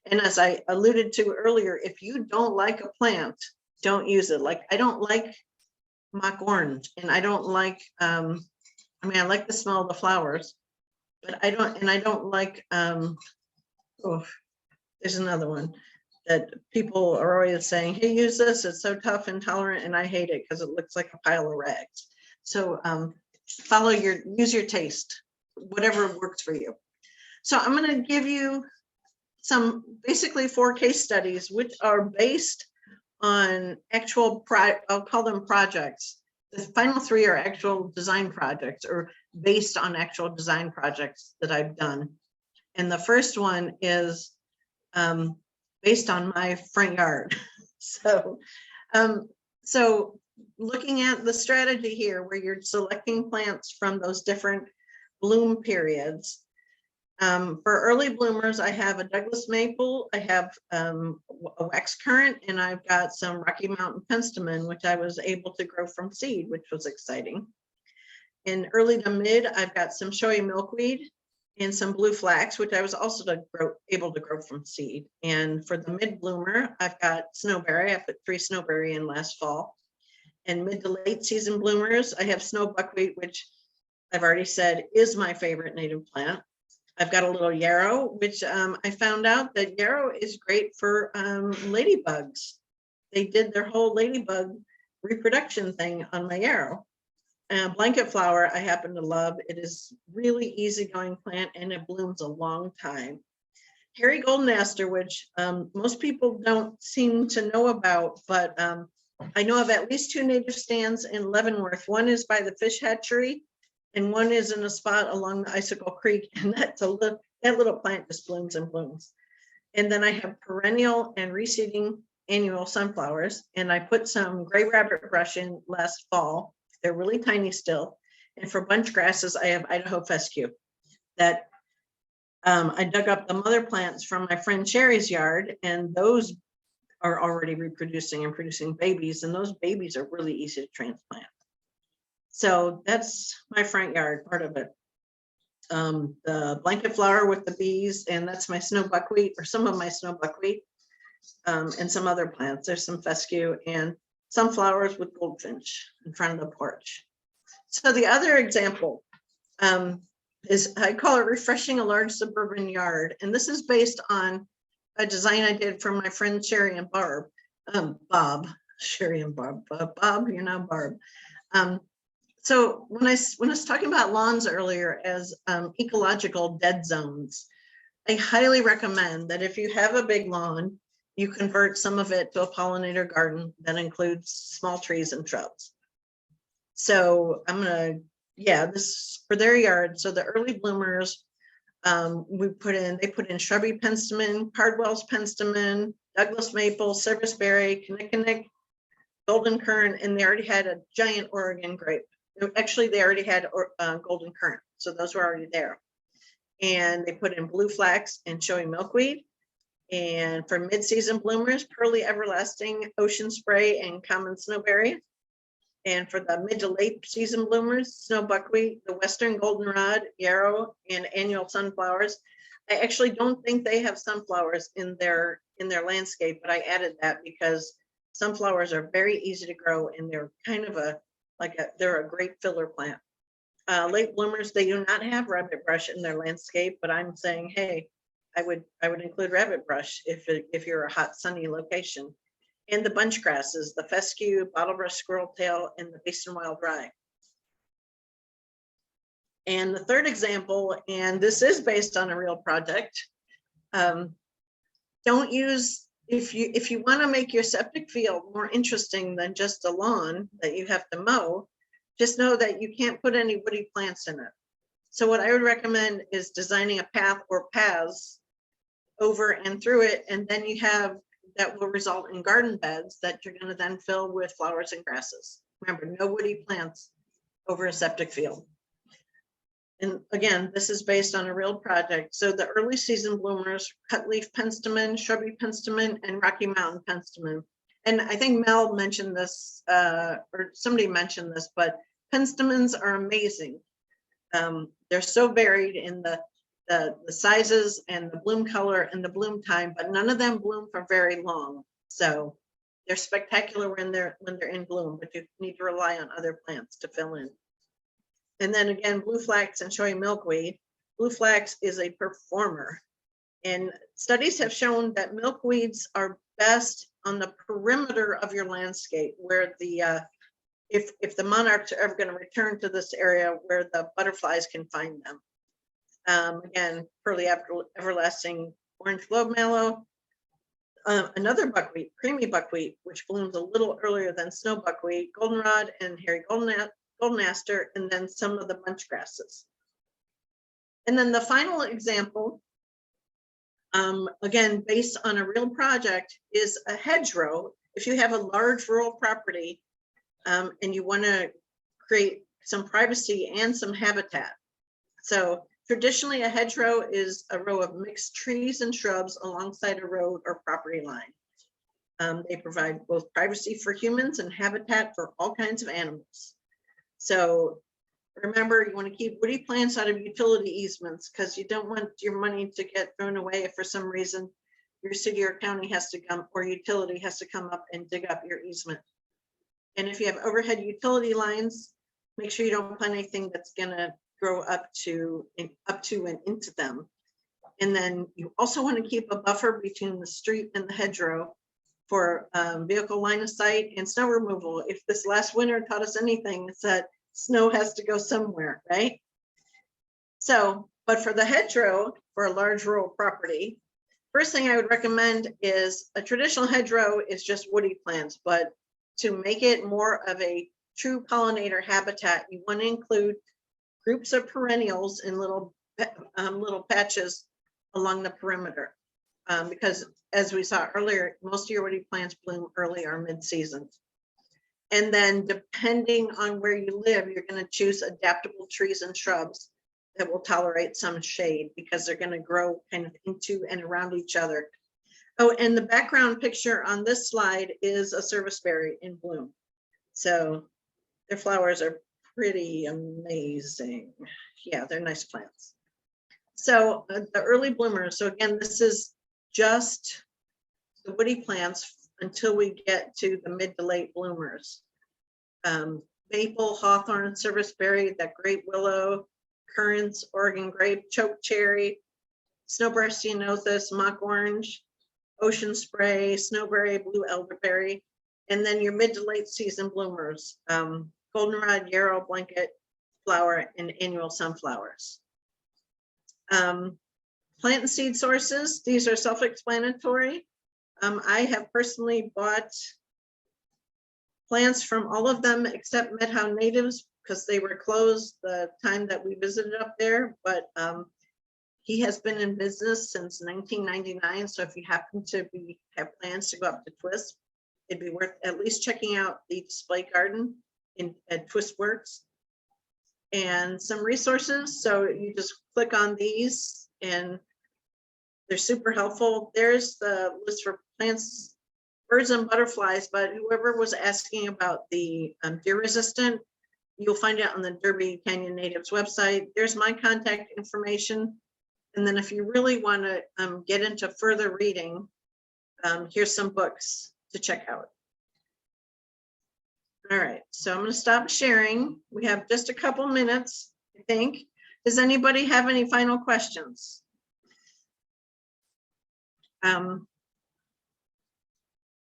And as I alluded to earlier, if you don't like a plant, don't use it. Like I don't like mock orange, and I don't like, I mean, I like the smell of the flowers, but I don't like, oh, there's another one that people are always saying, hey, use this, it's so tough and tolerant, and I hate it because it looks like a pile of rags. So use your taste, whatever works for you. So I'm going to give you basically 4 case studies, which are based on actual, I'll call them projects. The final 3 are actual design projects or based on actual design projects that I've done. And the first one is based on my front yard. So looking at the strategy here where you're selecting plants from those different bloom periods. For early bloomers, I have a Douglas maple, I have a wax currant, and I've got some Rocky Mountain penstemon, which I was able to grow from seed, which was exciting. In early to mid, I've got some showy milkweed and some blue flax, which I was also able to grow from seed. And for the mid bloomer, I've got snowberry. I put 3 snowberry in last fall. And mid to late season bloomers, I have snow buckwheat, which I've already said is my favorite native plant. I've got a little yarrow, which I found out that yarrow is great for ladybugs. They did their whole ladybug reproduction thing on my yarrow. Blanket flower, I happen to love. It is really easygoing plant and it blooms a long time. Hairy golden aster, which most people don't seem to know about, but I know of at least 2 native stands in Leavenworth. One is by the fish hatchery and one is in a spot along the Icicle Creek. And that's that little plant just blooms and blooms. And then I have perennial and reseeding annual sunflowers. And I put some gray rabbit brush in last fall. They're really tiny still. And for bunch grasses, I have Idaho fescue that I dug up the mother plants from my friend Sherry's yard, and those are already reproducing and producing babies, and those babies are really easy to transplant. So that's my front yard, part of it. The blanket flower with the bees, and that's my snow buckwheat, or some of my snow buckwheat, and some other plants. There's some fescue and sunflowers with goldfinch in front of the porch. So the other example is, I call it refreshing a large suburban yard. And this is based on a design I did for my friend Sherry and Barb, Bob, Sherry and Barb, Bob, you're now Barb. So when I was talking about lawns earlier as ecological dead zones, I highly recommend that if you have a big lawn, you convert some of it to a pollinator garden that includes small trees and shrubs. So I'm gonna, this for their yard. So the early bloomers, they put in shrubby penstemon, Cardwell's penstemon, Douglas maple, serviceberry, kinnikinnick, golden currant, and they already had a giant Oregon grape. Actually, they already had golden currant, so those were already there. And they put in blue flax and showy milkweed. And for mid-season bloomers, pearly everlasting, ocean spray, and common snowberry. And for the mid to late season bloomers, snow buckwheat, the western goldenrod, yarrow, and annual sunflowers. I actually don't think they have sunflowers in their landscape, but I added that because sunflowers are very easy to grow, and they're kind of they're a great filler plant. Late bloomers, they do not have rabbit brush in their landscape, but I'm saying, hey, I would include rabbit brush if you're a hot sunny location. And the bunch grasses, the fescue, bottlebrush squirreltail, and the Basin wild rye. And the third example, and this is based on a real project, don't use, if you want to make your septic field more interesting than just a lawn that you have to mow, just know that you can't put any woody plants in it. So what I would recommend is designing a path or paths over and through it, and then you have that will result in garden beds that you're going to then fill with flowers and grasses. Remember, no woody plants over a septic field. And again, this is based on a real project. So the early season bloomers, cutleaf penstemon, shrubby penstemon, and Rocky Mountain penstemon. And I think Mel mentioned this, or somebody mentioned this, but penstemons are amazing. They're so varied in the sizes and the bloom color and the bloom time, but none of them bloom for very long. So they're spectacular when they're in bloom, but you need to rely on other plants to fill in. And then again, blue flax and showy milkweed. Blue flax is a performer, and studies have shown that milkweeds are best on the perimeter of your landscape, where the if the monarchs are ever going to return to this area where the butterflies can find them. Again, pearly everlasting orange globe mallow, another buckwheat, creamy buckwheat, which blooms a little earlier than snow buckwheat, goldenrod and hairy goldenaster, and then some of the bunch grasses. And then the final example, again, based on a real project, is a hedgerow. If you have a large rural property and you want to create some privacy and some habitat. So traditionally, a hedgerow is a row of mixed trees and shrubs alongside a road or property line. They provide both privacy for humans and habitat for all kinds of animals. So remember, you want to keep woody plants out of utility easements, because you don't want your money to get thrown away if for some reason your city or county has to come, or utility has to come up and dig up your easement. And if you have overhead utility lines, make sure you don't plant anything that's going to grow up to and into them. And then you also want to keep a buffer between the street and the hedgerow for vehicle line of sight and snow removal. If this last winter taught us anything, it's that snow has to go somewhere, right? So, but for the hedgerow, for a large rural property, first thing I would recommend is a traditional hedgerow is just woody plants, but to make it more of a true pollinator habitat, you want to include groups of perennials in little patches along the perimeter. Because as we saw earlier, most year-woody plants bloom early or mid-season. And then depending on where you live, you're going to choose adaptable trees and shrubs that will tolerate some shade because they're going to grow kind of into and around each other. Oh, and the background picture on this slide is a serviceberry in bloom. So their flowers are pretty amazing. Yeah, they're nice plants. So the early bloomers. So again, this is just the woody plants until we get to the mid to late bloomers. Maple, hawthorn, serviceberry, that great willow, currants, Oregon grape, choke cherry, snowbrush ceanothus, mock orange, ocean spray, snowberry, blue elderberry, and then your mid to late season bloomers, goldenrod, yarrow, blanket flower, and annual sunflowers. Plant and seed sources, these are self-explanatory. I have personally bought plants from all of them except Medhow Natives because they were closed the time that we visited up there, but he has been in business since 1999. So if you happen to have plans to go up to Twist, it'd be worth at least checking out the display garden at Twist Works. And some resources. So you just click on these and they're super helpful. There's the list for plants, birds and butterflies, but whoever was asking about the deer resistant, you'll find it on the Derby Canyon Natives website. There's my contact information. And then if you really want to get into further reading, here's some books to check out. All right, so I'm going to stop sharing. We have just a couple minutes, I think. Does anybody have any final questions?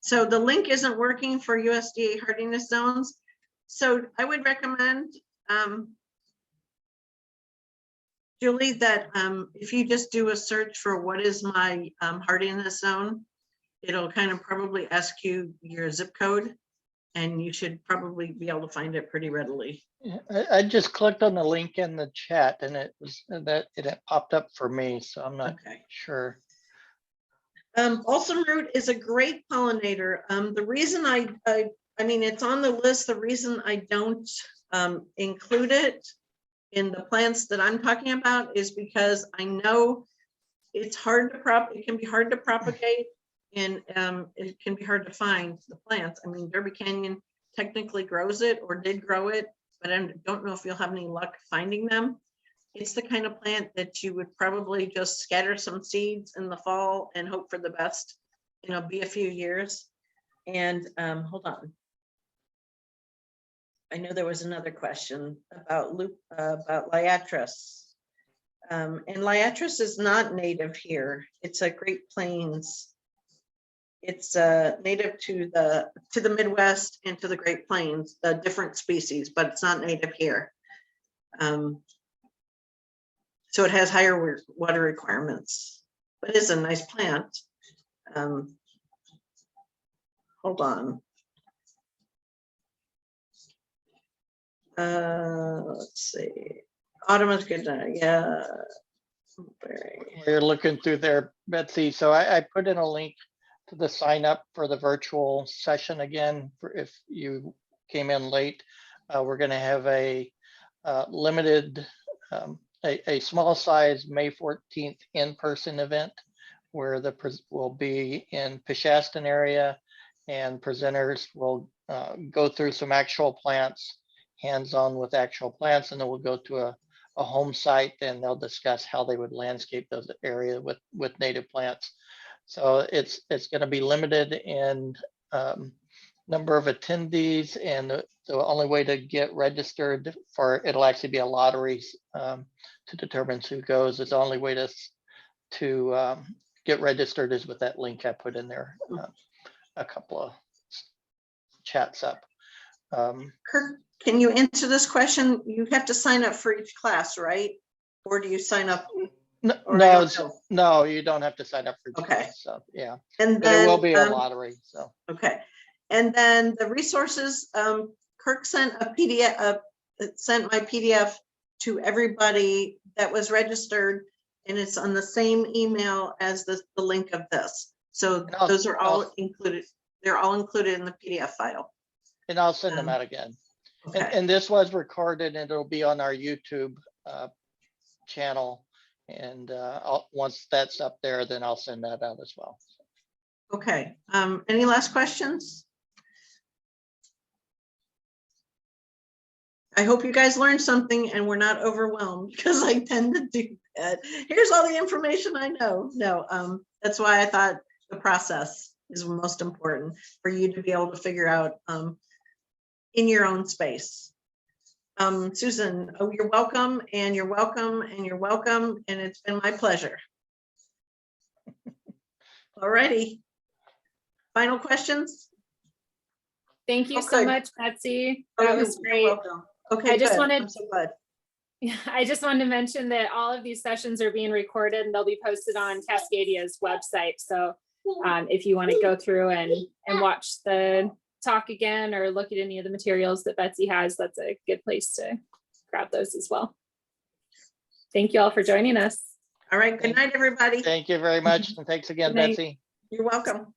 So the link isn't working for USDA hardiness zones. So I would recommend, Julie, that if you just do a search for what is my hardiness zone, it'll kind of probably ask you your zip code. And you should probably be able to find it pretty readily. Yeah, I just clicked on the link in the chat and it was that it popped up for me, so I'm not sure. Awesomeroot is a great pollinator. The reason I mean, it's on the list. The reason I don't include it in the plants that I'm talking about is because I know it's hard to it can be hard to propagate. And it can be hard to find the plants. I mean, Derby Canyon technically grows it or did grow it, but I don't know if you'll have any luck finding them. It's the kind of plant that you would probably just scatter some seeds in the fall and hope for the best. You know, be a few years. And hold on. I know there was another question about Liatris. And Liatris is not native here. It's a Great Plains. It's native to the Midwest and to the Great Plains, the different species, but it's not native here. So it has higher water requirements, but it's a nice plant. Hold on. Let's see. Autumn is good. Yeah. You're looking through there, Betsy. So I put in a link to the sign up for the virtual session again. For if you came in late, we're going to have a limited, a small size May 14th in-person event where will be in Peshastin area, and presenters will go through some actual plants, hands-on with actual plants, and then we'll go to a home site and they'll discuss how they would landscape those areas with native plants. So it's going to be limited in number of attendees, and the only way to get registered for it'll actually be a lottery to determine who goes. It's the only way to get registered is with that link I put in there a couple of chats up. Kirk, can you answer this question? You have to sign up for each class, right? Or do you sign up? No, you don't have to sign up for each class. So yeah, And but then, it will be a lottery. So okay. And then the resources, Kirk sent a PDF, sent my PDF to everybody that was registered, and it's on the same email as the link of this. So those are all included. They're all included in the PDF file. And I'll send them out again. Okay. And this was recorded and it'll be on our YouTube channel. And once that's up there, then I'll send that out as well. Okay. Any last questions? I hope you guys learned something and we're not overwhelmed, because I tend to do that. Here's all the information I know. No, that's why I thought the process is most important for you to be able to figure out in your own space. Susan, you're welcome, and you're welcome, and you're welcome, and it's been my pleasure. All righty. Final questions? Thank you so much, Betsy. That was great. Welcome. Okay, I just wanted, I'm so glad. yeah, I just wanted to mention that all of these sessions are being recorded and they'll be posted on Cascadia's website. So if you want to go through and watch the talk again or look at any of the materials that Betsy has, that's a good place to grab those as well. Thank you all for joining us. All right, good night, everybody. Thank you very much. And thanks again, Betsy. You're welcome.